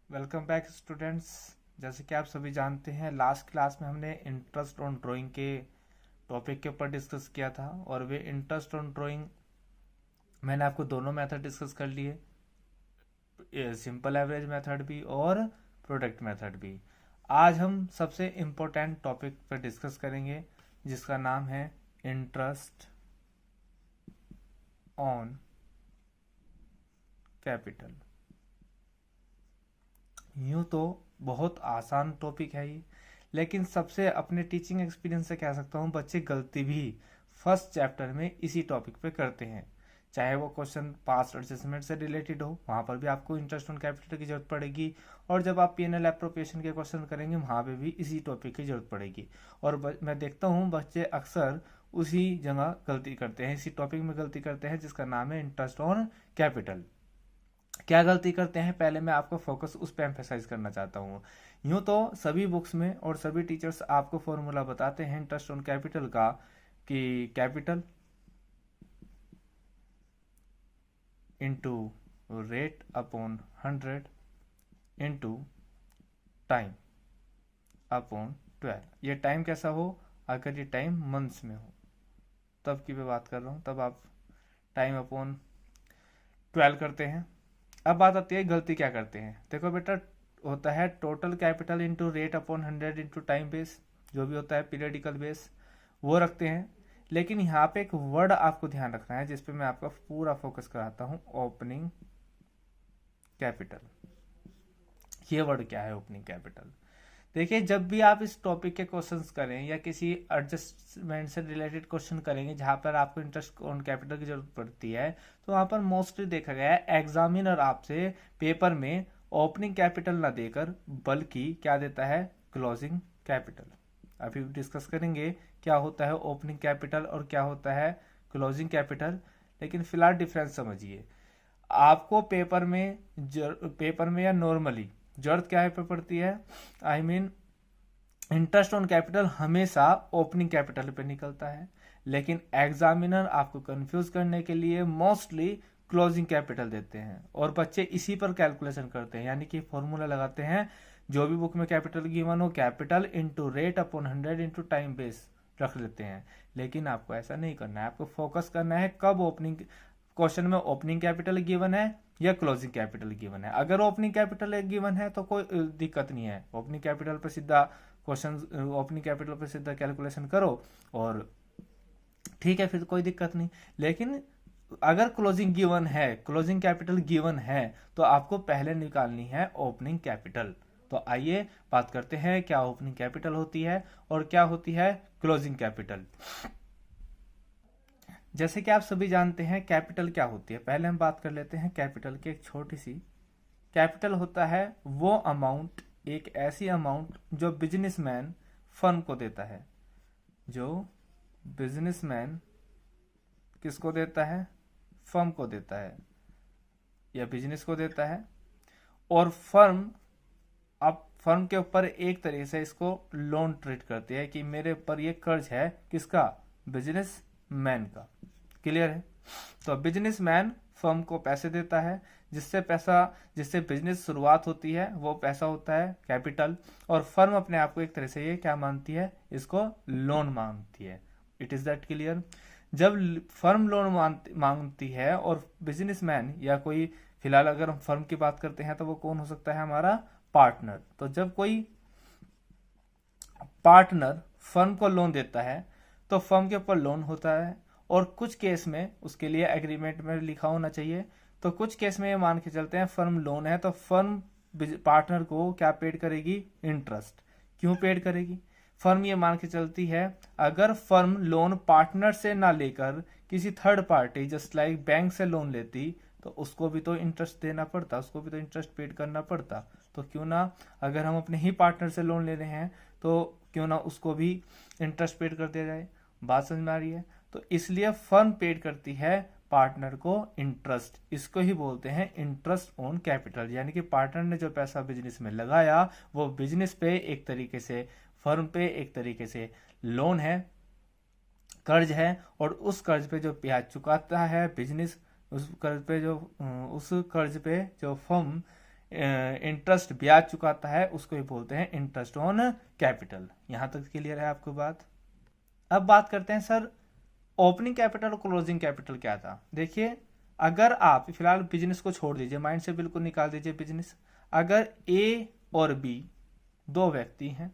Welcome back students. जैसे कि आप सभी जानते हैं, लास्ट क्लास में हमने इंटरेस्ट ऑन ड्राइंग के टॉपिक के ऊपर डिस्कस किया था और वे इंटरेस्ट ऑन ड्राइंग मैंने आपको दोनों मेथड डिस्कस कर लिए, सिंपल एवरेज मेथड भी और प्रोडक्ट मेथड भी। आज हम सबसे इम्पोर्टेंट टॉपिक पर डिस्कस करेंगे जिसका नाम है इंटरेस्ट ऑन कैपिटल। यूं तो बहुत आसान टॉपिक है ये, लेकिन सबसे अपने टीचिंग एक्सपीरियंस से कह सकता हूँ बच्चे गलती भी फर्स्ट चैप्टर में इसी टॉपिक पे करते हैं। चाहे वो क्वेश्चन पास्ट एडजस्टमेंट से रिलेटेड हो, वहाँ पर भी आपको इंटरेस्ट ऑन कैपिटल की जरूरत पड़ेगी, और जब आप पीएनएल एप्रोप्रिएशन के क्वेश्चन करेंगे वहाँ पे भी इसी टॉपिक की जरूरत पड़ेगी। और मैं देखता हूँ बच्चे अक्सर उसी जगह गलती करते हैं, इसी टॉपिक में गलती करते हैं जिसका नाम है इंटरेस्ट ऑन कैपिटल। क्या गलती करते हैं, पहले मैं आपको फोकस उस पर एम्फेसाइज करना चाहता हूँ। यूं तो सभी बुक्स में और सभी टीचर्स आपको फॉर्मूला बताते हैं इंटरेस्ट ऑन कैपिटल का, कि capital into rate upon 100 into time upon 12। ये टाइम कैसा हो, अगर ये टाइम मंथ्स में हो तब की मैं बात कर रहा हूँ, तब आप टाइम अपॉन 12 करते हैं। अब बात आती है गलती क्या करते हैं। देखो बेटा, होता है total capital into rate upon 100 into time base, जो भी होता है पीरियडिकल बेस, वो रखते हैं। लेकिन यहाँ पे एक वर्ड आपको ध्यान रखना है जिसपे मैं आपका पूरा फोकस कराता हूँ, ओपनिंग कैपिटल। ये वर्ड क्या है ओपनिंग कैपिटल? देखिए, जब भी आप इस टॉपिक के क्वेश्चंस करें या किसी एडजस्टमेंट से रिलेटेड क्वेश्चन करेंगे जहां पर आपको इंटरेस्ट ऑन कैपिटल की जरूरत पड़ती है, तो वहां पर मोस्टली देखा गया है एग्जामिनर आपसे पेपर में ओपनिंग कैपिटल ना देकर बल्कि क्या देता है, क्लोजिंग कैपिटल। अभी डिस्कस करेंगे क्या होता है ओपनिंग कैपिटल और क्या होता है क्लोजिंग कैपिटल, लेकिन फिलहाल डिफरेंस समझिए। आपको पेपर में या नॉर्मली जरूरत क्या है पे पड़ती है, I mean interest on capital हमेशा ओपनिंग कैपिटल पे निकलता है, लेकिन एग्जामिनर आपको कंफ्यूज करने के लिए मोस्टली क्लोजिंग कैपिटल देते हैं और बच्चे इसी पर कैलकुलेशन करते हैं, यानी कि फॉर्मूला लगाते हैं। जो भी बुक में कैपिटल गिवन हो, capital into rate upon 100 into time base रख लेते हैं। लेकिन आपको ऐसा नहीं करना है, आपको फोकस करना है कब ओपनिंग क्वेश्चन में ओपनिंग कैपिटल गिवन है या क्लोजिंग कैपिटल गिवन है। अगर ओपनिंग कैपिटल गिवन है तो कोई दिक्कत नहीं है, ओपनिंग कैपिटल पर सीधा क्वेश्चन, ओपनिंग कैपिटल पर सीधा कैलकुलेशन करो और ठीक है, फिर कोई दिक्कत नहीं। लेकिन अगर क्लोजिंग गिवन है, क्लोजिंग कैपिटल गिवन है, तो आपको पहले निकालनी है ओपनिंग कैपिटल। तो आइए बात करते हैं क्या ओपनिंग कैपिटल होती है और क्या होती है क्लोजिंग कैपिटल। जैसे कि आप सभी जानते हैं कैपिटल क्या होती है, पहले हम बात कर लेते हैं कैपिटल की एक छोटी सी। कैपिटल होता है वो अमाउंट, एक ऐसी अमाउंट जो बिजनेसमैन फर्म को देता है, जो बिजनेसमैन किसको देता है, फर्म को देता है या बिजनेस को देता है। और फर्म अब फर्म के ऊपर एक तरीके से इसको लोन ट्रीट करती है कि मेरे ऊपर ये कर्ज है, किसका, बिजनेस मैन का। क्लियर है? तो बिजनेसमैन फर्म को पैसे देता है, जिससे बिजनेस शुरुआत होती है, वो पैसा होता है कैपिटल। और फर्म अपने आप को एक तरह से ये क्या मानती है, इसको लोन मानती है। It is that clear? जब फर्म लोन मांगती है और बिजनेसमैन या कोई, फिलहाल अगर हम फर्म की बात करते हैं तो वो कौन हो सकता है, हमारा पार्टनर। तो जब कोई पार्टनर फर्म को लोन देता है तो फर्म के ऊपर लोन होता है, और कुछ केस में उसके लिए एग्रीमेंट में लिखा होना चाहिए। तो कुछ केस में ये मान के चलते हैं फर्म लोन है तो फर्म पार्टनर को क्या पेड करेगी, इंटरेस्ट। क्यों पेड करेगी? फर्म ये मान के चलती है अगर फर्म लोन पार्टनर से ना लेकर किसी third party just like bank से लोन लेती तो उसको भी तो इंटरेस्ट देना पड़ता, उसको भी तो इंटरेस्ट पेड करना पड़ता। तो क्यों ना, अगर हम अपने ही पार्टनर से लोन ले रहे हैं तो क्यों ना उसको भी इंटरेस्ट पेड कर दिया जाए। बात समझ में आ रही है? तो इसलिए फर्म पेड करती है पार्टनर को इंटरेस्ट, इसको ही बोलते हैं इंटरेस्ट ऑन कैपिटल। यानी कि पार्टनर ने जो पैसा बिजनेस में लगाया वो बिजनेस पे एक तरीके से, फर्म पे एक तरीके से लोन है, कर्ज है, और उस कर्ज पे जो ब्याज चुकाता है बिजनेस, उस कर्ज पे जो फर्म इंटरेस्ट ब्याज चुकाता है उसको ही बोलते हैं इंटरेस्ट ऑन कैपिटल। यहां तक क्लियर है आपको बात। अब बात करते हैं सर ओपनिंग कैपिटल और क्लोजिंग कैपिटल क्या था। देखिए अगर आप फिलहाल बिजनेस को छोड़ दीजिए, माइंड से बिल्कुल निकाल दीजिए बिजनेस। अगर ए और बी दो व्यक्ति हैं,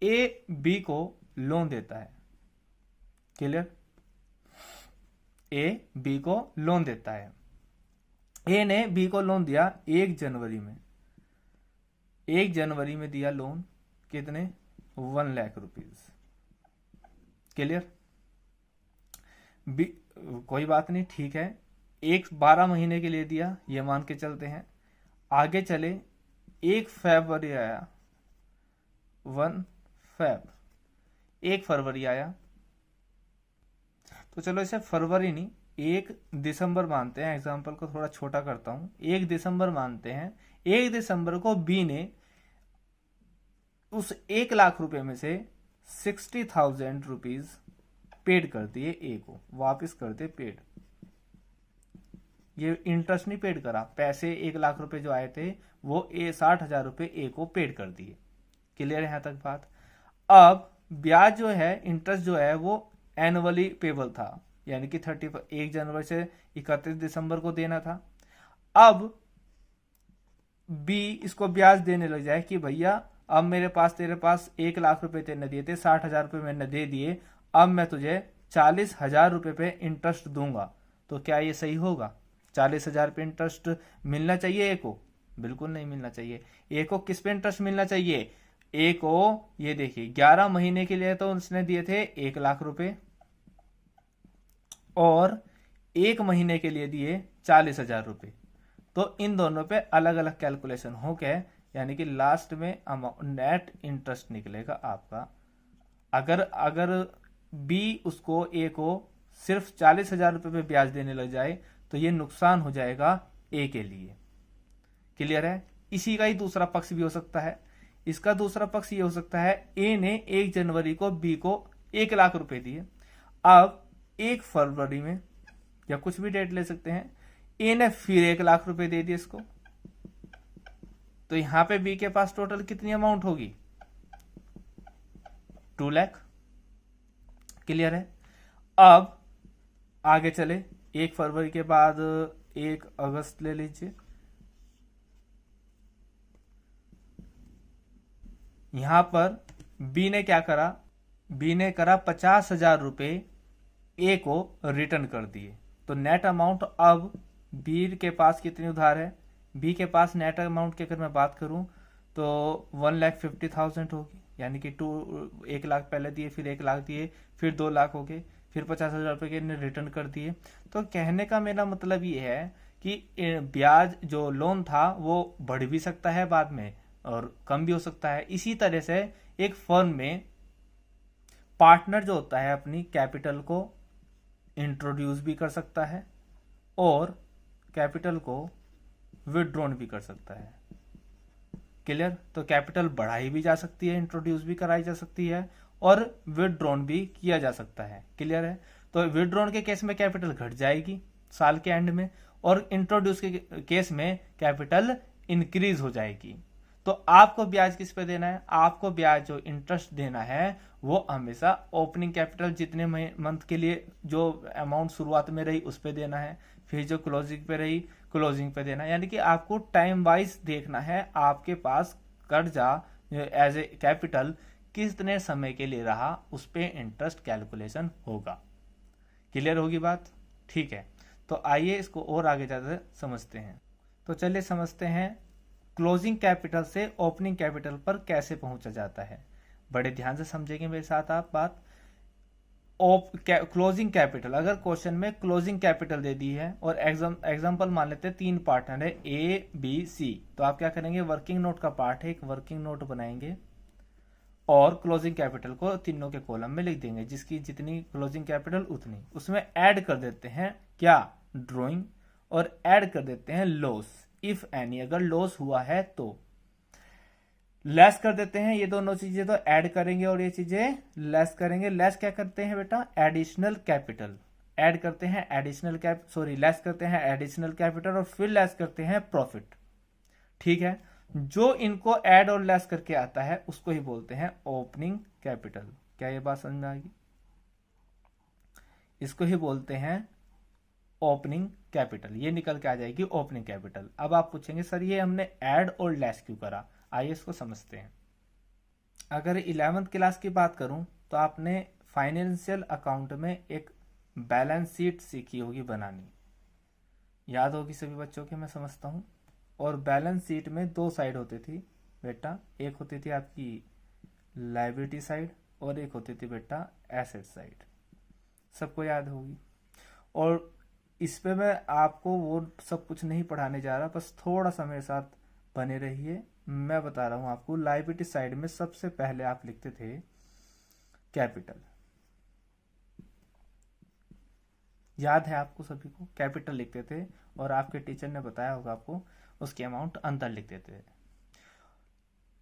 ए बी को लोन देता है, क्लियर, ए बी को लोन देता है। ए ने बी को लोन दिया 1 जनवरी में, 1 जनवरी में दिया लोन, कितने, 1 लाख रुपीज, क्लियर। बी कोई बात नहीं, ठीक है, 12 महीने के लिए दिया, ये मान के चलते हैं। आगे चले 1 फरवरी आया, 1 फरवरी आया, तो चलो इसे फरवरी नहीं 1 दिसंबर मानते हैं, एग्जाम्पल को थोड़ा छोटा करता हूं, 1 दिसंबर मानते हैं। 1 दिसंबर को बी ने उस 1 लाख रुपए में से 60,000 रुपीज पेड कर दिए, ए को वापस करते पेड। ये इंटरेस्ट नहीं पेड करा, पैसे 1 लाख रुपए जो आए थे वो 60,000 रुपए ए को पेड कर दिए, क्लियर है यहां तक बात। अब ब्याज जो है, इंटरेस्ट जो है वो एनुअली पेबल था, यानी कि 1 जनवरी से 31 दिसंबर को देना था। अब बी इसको ब्याज देने लग जाए कि भैया अब मेरे पास, तेरे पास 1 लाख रुपए तेने दिए थे, 60,000 रुपए मैंने दे दिए, अब मैं तुझे 40,000 रुपए पे इंटरेस्ट दूंगा। तो क्या ये सही होगा? 40,000 पे इंटरेस्ट मिलना चाहिए ए को? बिल्कुल नहीं मिलना चाहिए। ए को किस पे इंटरेस्ट मिलना चाहिए? ए को ये देखिए 11 महीने के लिए तो उसने दिए थे 1 लाख रुपए और 1 महीने के लिए दिए 40,000 रुपए। तो इन दोनों पे अलग अलग कैलकुलेशन हो गए, यानी कि लास्ट में नेट इंटरेस्ट निकलेगा आपका। अगर बी उसको ए को सिर्फ 40,000 रुपए पे ब्याज देने लग जाए तो ये नुकसान हो जाएगा ए के लिए, क्लियर है। इसी का ही दूसरा पक्ष भी हो सकता है। इसका दूसरा पक्ष ये हो सकता है, ए ने 1 जनवरी को बी को 1 लाख रुपए दिए, अब 1 फरवरी में या कुछ भी डेट ले सकते हैं, ए ने फिर 1 लाख रुपए दे दिए इसको, तो यहां पे बी के पास टोटल कितनी अमाउंट होगी? 2 लाख, क्लियर है। अब आगे चले, 1 फरवरी के बाद 1 अगस्त ले लीजिए, यहां पर बी ने क्या करा? बी ने करा 50,000 रुपए ए को रिटर्न कर दिए। तो नेट अमाउंट अब बी के पास कितनी उधार है? बी के पास नेट अमाउंट की अगर मैं बात करूं तो 1,50,000 होगी, यानी कि 1 लाख पहले दिए, फिर 1 लाख दिए, फिर 2 लाख हो गए, फिर 50,000 रुपए के ने रिटर्न कर दिए। तो कहने का मेरा मतलब ये है कि ब्याज जो लोन था वो बढ़ भी सकता है बाद में और कम भी हो सकता है। इसी तरह से एक फर्म में पार्टनर जो होता है अपनी कैपिटल को इंट्रोड्यूस भी कर सकता है और कैपिटल को विड्रॉन भी कर सकता है, क्लियर। तो कैपिटल बढ़ाई भी जा सकती है, इंट्रोड्यूस भी कराई जा सकती है और विड्रॉन भी किया जा सकता है, क्लियर है। तो विड्रॉन के केस में कैपिटल घट जाएगी साल के एंड में और इंट्रोड्यूस के केस में कैपिटल इंक्रीज हो जाएगी। तो आपको ब्याज किस पे देना है? आपको ब्याज जो इंटरेस्ट देना है वो हमेशा ओपनिंग कैपिटल जितने मंथ के लिए जो अमाउंट शुरुआत में रही उस पे देना है, फिर जो क्लोजिंग पे रही क्लोजिंग पे देना है। यानी कि आपको टाइम वाइज देखना है आपके पास कर्जा एज ए कैपिटल कितने समय के लिए रहा, उस पे इंटरेस्ट कैलकुलेशन होगा, क्लियर होगी बात, ठीक है। तो आइए इसको और आगे ज्यादा समझते हैं। तो चलिए समझते हैं क्लोजिंग कैपिटल से ओपनिंग कैपिटल पर कैसे पहुंचा जाता है। बड़े ध्यान से समझेंगे मेरे साथ आप बात। क्लोजिंग कैपिटल, अगर क्वेश्चन में क्लोजिंग कैपिटल दे दी है और एग्जांपल मान लेते हैं 3 पार्टनर है ए बी सी, तो आप क्या करेंगे? वर्किंग नोट का पार्ट है, एक वर्किंग नोट बनाएंगे और क्लोजिंग कैपिटल को तीनों के कॉलम में लिख देंगे, जिसकी जितनी क्लोजिंग कैपिटल उतनी। उसमें ऐड कर देते हैं क्या? ड्रॉइंग, और ऐड कर देते हैं लॉस इफ एनी, अगर लॉस हुआ है तो। लेस कर देते हैं, ये दोनों चीजें तो ऐड करेंगे और ये चीजें लेस करेंगे। लेस क्या करते हैं बेटा? Additional capital. ऐड करते हैं एडिशनल लेस करते हैं एडिशनल कैपिटल और फिर लेस करते हैं प्रॉफिट, ठीक है। जो इनको ऐड और लेस करके आता है उसको ही बोलते हैं ओपनिंग कैपिटल। क्या ये बात समझ में आ गई? इसको ही बोलते हैं ओपनिंग कैपिटल। ये निकल के आ जाएगी ओपनिंग कैपिटल। अब आप पूछेंगे सर ये हमने ऐड और लेस क्यों करा? आइए इसको समझते हैं। अगर 11th क्लास की बात करूं तो आपने फाइनेंशियल अकाउंट में एक बैलेंस शीट सीखी होगी बनानी, याद होगी सभी बच्चों के, मैं समझता हूं। और बैलेंस शीट में दो साइड होती थी बेटा, एक होती थी आपकी लायबिलिटी साइड और एक होती थी बेटा एसेट साइड, सबको याद होगी। और इस पे मैं आपको वो सब कुछ नहीं पढ़ाने जा रहा, बस थोड़ा सा मेरे साथ बने रहिए। मैं बता रहा हूं आपको, लायबिलिटी साइड में सबसे पहले आप लिखते थे कैपिटल, याद है आपको सभी को? कैपिटल लिखते थे और आपके टीचर ने बताया होगा आपको, उसकी अमाउंट अंदर लिख देते थे।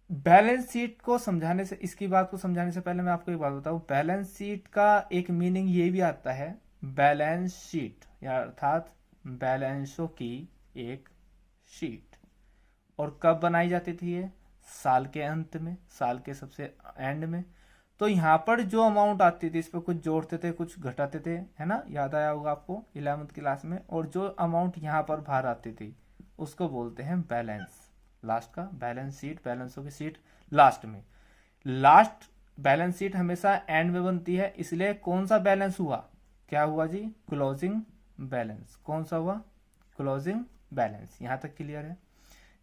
बैलेंस शीट को समझाने से, इसकी बात को समझाने से पहले मैं आपको एक बात बताऊं, बैलेंस शीट का एक मीनिंग ये भी आता है, बैलेंस शीट या अर्थात बैलेंसों की एक शीट। और कब बनाई जाती थी ये? साल के अंत में, साल के सबसे एंड में। तो यहाँ पर जो अमाउंट आती थी इस पर कुछ जोड़ते थे कुछ घटाते थे, है ना, याद आया होगा आपको 11th क्लास में। और जो अमाउंट यहाँ पर बाहर आती थी उसको बोलते हैं बैलेंस। लास्ट का बैलेंस शीट, बैलेंसों की शीट लास्ट में। लास्ट बैलेंस शीट हमेशा एंड में बनती है, इसलिए कौन सा बैलेंस हुआ? क्या हुआ जी? Closing balance. कौन सा हुआ? Closing balance. यहां तक क्लियर है?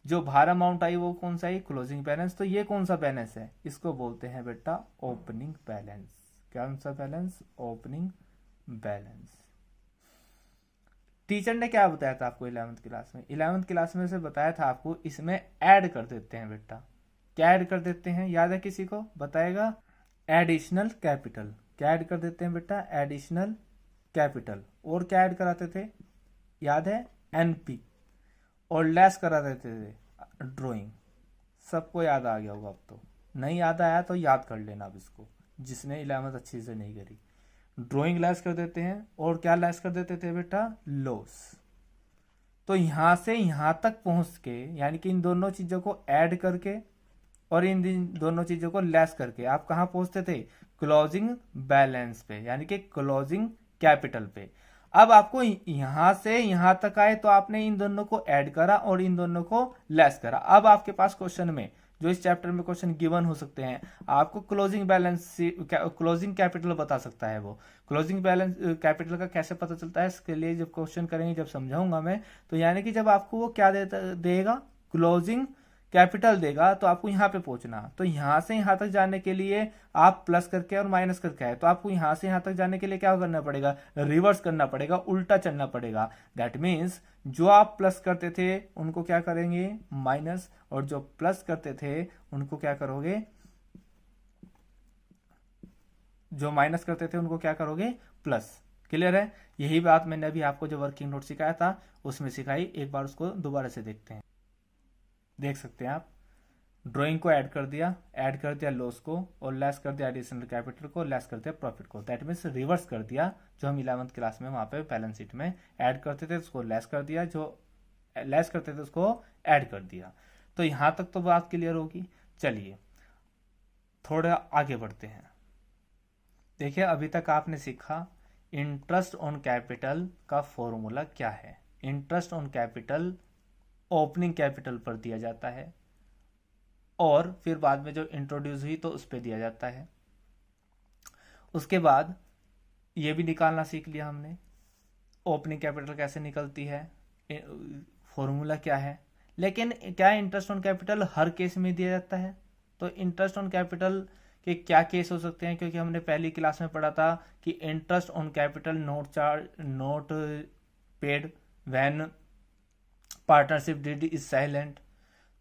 जो बाहर अमाउंट आई वो कौन सा आई? Closing balance. तो ये कौन सा बैलेंस है? इसको बोलते हैं बेटा ओपनिंग बैलेंस। कौन सा बैलेंस? Opening balance. टीचर ने क्या बताया था आपको 11th क्लास में? 11th क्लास में से बताया था आपको इसमें ऐड कर देते हैं बेटा। क्या ऐड कर देते हैं? याद है किसी को? बताएगा। Additional capital. क्या ऐड कर देते हैं बेटा? Additional capital. और क्या ऐड कराते थे? याद है? एनपी। और लेस करा देते थे ड्राइंग। सबको याद आ गया होगा अब तो। नहीं याद आया तो याद कर लेना अब इसको, जिसने 11th अच्छी से नहीं करी। ड्राइंग लेस कर देते हैं और क्या लेस कर देते थे बेटा? लॉस। तो यहां से यहां तक पहुंच के, यानी कि इन दोनों चीजों को ऐड करके और इन दोनों चीजों को लेस करके आप कहां पहुंचते थे? क्लोजिंग बैलेंस पे, यानी कि क्लोजिंग कैपिटल पे। अब आपको यहां से यहां तक आए तो आपने इन दोनों को ऐड करा और इन दोनों को लेस करा। अब आपके पास क्वेश्चन में, जो इस चैप्टर में क्वेश्चन गिवन हो सकते हैं, आपको क्लोजिंग बैलेंस, क्लोजिंग कैपिटल बता सकता है वो। क्लोजिंग बैलेंस कैपिटल का कैसे पता चलता है, इसके लिए जब क्वेश्चन करेंगे, जब समझाऊंगा मैं, तो यानी कि जब आपको वो क्या देगा? क्लोजिंग कैपिटल देगा, तो आपको यहां पे पहुंचना। तो यहां से यहां तक जाने के लिए आप प्लस करके और माइनस करके आए, तो आपको यहां से यहां तक जाने के लिए क्या करना पड़ेगा? रिवर्स करना पड़ेगा, उल्टा चलना पड़ेगा। दैट मीन्स जो आप प्लस करते थे उनको क्या करेंगे? माइनस। और जो प्लस करते थे उनको क्या करोगे? जो माइनस करते थे उनको क्या करोगे? प्लस। क्लियर है? यही बात मैंने अभी आपको जो वर्किंग नोट सिखाया था उसमें सिखाई, एक बार उसको दोबारा से देखते हैं। देख सकते हैं आप, ड्राइंग को ऐड कर दिया लॉस को, और लेस कर दिया एडिशनल कैपिटल को, लेस कर दिया प्रॉफिट को। दैट मीन्स रिवर्स कर दिया। जो हम 11th क्लास में वहां पे बैलेंस शीट में ऐड करते थे उसको लेस कर दिया, जो लेस करते थे उसको ऐड कर दिया। तो यहां तक तो बात क्लियर होगी। चलिए थोड़ा आगे बढ़ते हैं। देखिए अभी तक आपने सीखा इंटरेस्ट ऑन कैपिटल का फॉर्मूला क्या है। Interest on capital opening capital पर दिया जाता है और फिर बाद में जो इंट्रोड्यूस हुई तो उस पर दिया जाता है। उसके बाद ये भी निकालना सीख लिया हमने, ओपनिंग कैपिटल कैसे निकलती है, फॉर्मूला क्या है। लेकिन क्या interest on capital her case में दिया जाता है? तो इंटरेस्ट ऑन कैपिटल के क्या केस हो सकते हैं? क्योंकि हमने पहली क्लास में पढ़ा था कि interest on capital not paid when partnership deed is silent.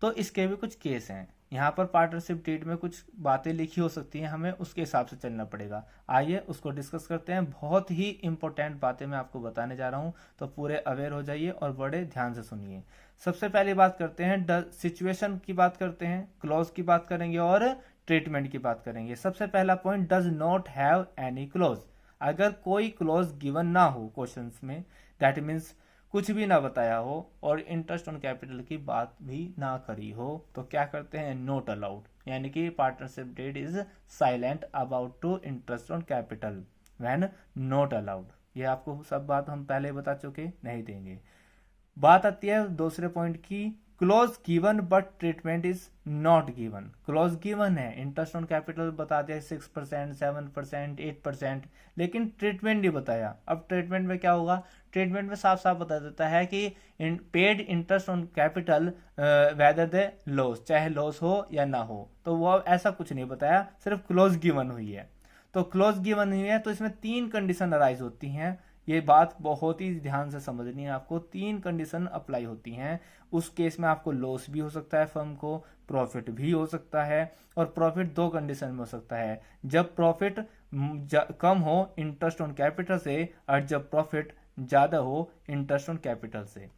तो इसके भी कुछ केस हैं। यहाँ पर पार्टनरशिप डीड में कुछ बातें लिखी हो सकती हैं, हमें उसके हिसाब से चलना पड़ेगा। आइए उसको डिस्कस करते हैं। बहुत ही इंपॉर्टेंट बातें मैं आपको बताने जा रहा हूँ, तो पूरे अवेयर हो जाइए और बड़े ध्यान से सुनिए। सबसे पहले बात करते हैं सिचुएशन की बात करते हैं, क्लॉज की बात करेंगे और ट्रीटमेंट की बात करेंगे। सबसे पहला point, does not have any clause. अगर कोई क्लॉज गिवन ना हो क्वेश्चंस में, दैट मीन्स कुछ भी ना बताया हो और इंटरेस्ट ऑन कैपिटल की बात भी ना करी हो तो क्या करते हैं, नॉट अलाउड, यानी कि partnership deed is silent about to interest on capital when not allowed. ये आपको सब बात हम पहले बता चुके, नहीं देंगे। बात आती है दूसरे पॉइंट की, close given but treatment is not given. Close given है, इंटरेस्ट ऑन कैपिटल बता दिया 6%, 7%, 8%, लेकिन ट्रीटमेंट नहीं बताया। अब ट्रीटमेंट में क्या होगा, ट्रीटमेंट में साफ साफ बता देता है कि paid interest on capital whether the loss, चाहे लॉस हो या ना हो, तो वो ऐसा कुछ नहीं बताया, सिर्फ क्लोज गिवन हुई है। तो क्लोज गिवन हुई है तो इसमें 3 कंडीशन अराइज होती हैं। ये बात बहुत ही ध्यान से समझनी है आपको, 3 कंडीशन अप्लाई होती हैं। उस केस में आपको लॉस भी हो सकता है फर्म को, प्रॉफिट भी हो सकता है, और प्रॉफिट 2 कंडीशन में हो सकता है, जब प्रॉफिट कम हो इंटरेस्ट ऑन कैपिटल से और जब प्रॉफिट ज्यादा हो इंटरेस्ट ऑन कैपिटल से।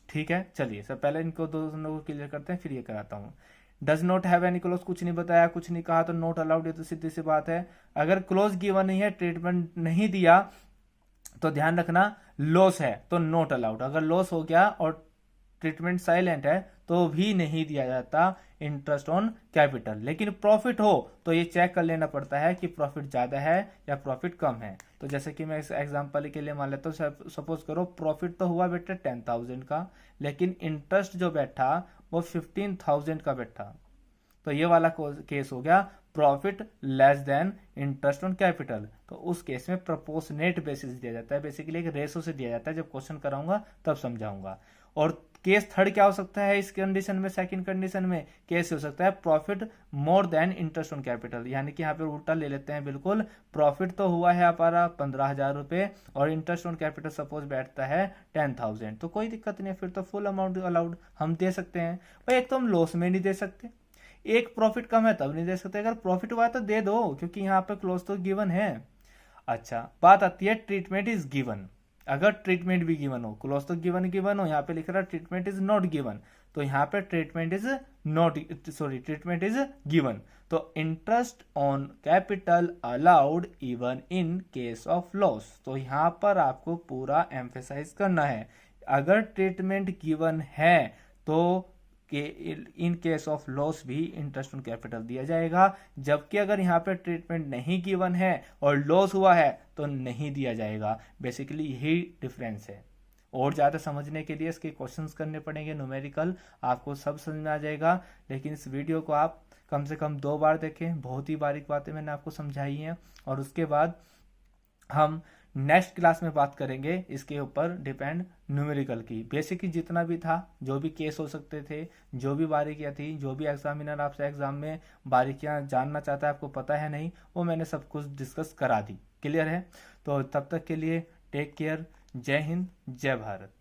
ठीक है, चलिए सर पहले इनको दोनों को क्लियर करते हैं, फिर ये कराता हूँ। Does not have any close, कुछ नहीं बताया, कुछ नहीं कहा, तो नॉट अलाउड, ये तो सीधी सी बात है। अगर क्लोज गिवन नहीं है, ट्रीटमेंट नहीं दिया, तो ध्यान रखना लॉस है तो नॉट अलाउड। अगर लॉस हो गया और ट्रीटमेंट साइलेंट है तो भी नहीं दिया जाता इंटरेस्ट ऑन कैपिटल। लेकिन प्रॉफिट हो तो ये चेक कर लेना पड़ता है कि प्रॉफिट ज्यादा है या प्रॉफिट कम है। तो जैसे कि मैं इस एग्जांपल के लिए मान लेता हूँ, सपोज करो प्रॉफिट तो हुआ बेटा 10,000 का, लेकिन इंटरेस्ट जो बैठा वो 15,000 का बैठा, तो ये वाला केस हो गया profit less than interest on capital. तो उस केस में प्रोपोर्शनेट बेसिस दिया जाता है, बेसिकली एक रेशो से दिया जाता है। जब क्वेश्चन कराऊंगा तब समझाऊंगा। और केस थर्ड क्या हो सकता है इस कंडीशन में, सेकंड कंडीशन में केस हो सकता है profit more than interest on capital, यानी कि यहाँ पे उल्टा ले लेते हैं बिल्कुल। प्रॉफिट तो हुआ है हमारा 15,000 रुपए और इंटरेस्ट ऑन कैपिटल सपोज बैठता है 10,000, तो कोई दिक्कत नहीं है, फिर तो फुल अमाउंट अलाउड हम दे सकते हैं भाई। एक तो हम लॉस में नहीं दे सकते, एक प्रॉफिट कम है तब नहीं दे सकते, अगर प्रॉफिट हुआ तो दे दो क्योंकि यहाँ पे क्लोज तो गिवन है। अच्छा, बात आती है ट्रीटमेंट इज गिवन। अगर ट्रीटमेंट भी गिवन हो, क्लोज तो गिवन हो, यहाँ पे लिख रहा है ट्रीटमेंट इज नॉट गिवन, तो यहाँ पे treatment is not, sorry treatment is given, तो interest on capital allowed even in case of loss. तो यहाँ पर आपको पूरा एम्फेसाइज करना है, अगर ट्रीटमेंट गिवन है तो कि इन केस ऑफ लॉस भी इंटरेस्ट ऑन कैपिटल दिया जाएगा, जबकि अगर यहाँ पे ट्रीटमेंट नहीं गिवन है और लॉस हुआ है तो नहीं दिया जाएगा। बेसिकली यही डिफरेंस है। और ज़्यादा समझने के लिए इसके क्वेश्चंस करने पड़ेंगे न्यूमेरिकल, आपको सब समझ में आ जाएगा। लेकिन इस वीडियो को आप कम से कम 2 बार देखें, बहुत ही बारीक बातें मैंने आपको समझाई हैं। और उसके बाद हम नेक्स्ट क्लास में बात करेंगे इसके ऊपर डिपेंड न्यूमेरिकल की। बेसिक जितना भी था, जो भी केस हो सकते थे, जो भी बारीकियां थी, जो भी एग्जामिनर आपसे एग्जाम में बारीकियां जानना चाहता है, आपको पता है नहीं, वो मैंने सब कुछ डिस्कस करा दी। क्लियर है? तो तब तक के लिए टेक केयर, जय हिंद, जय भारत।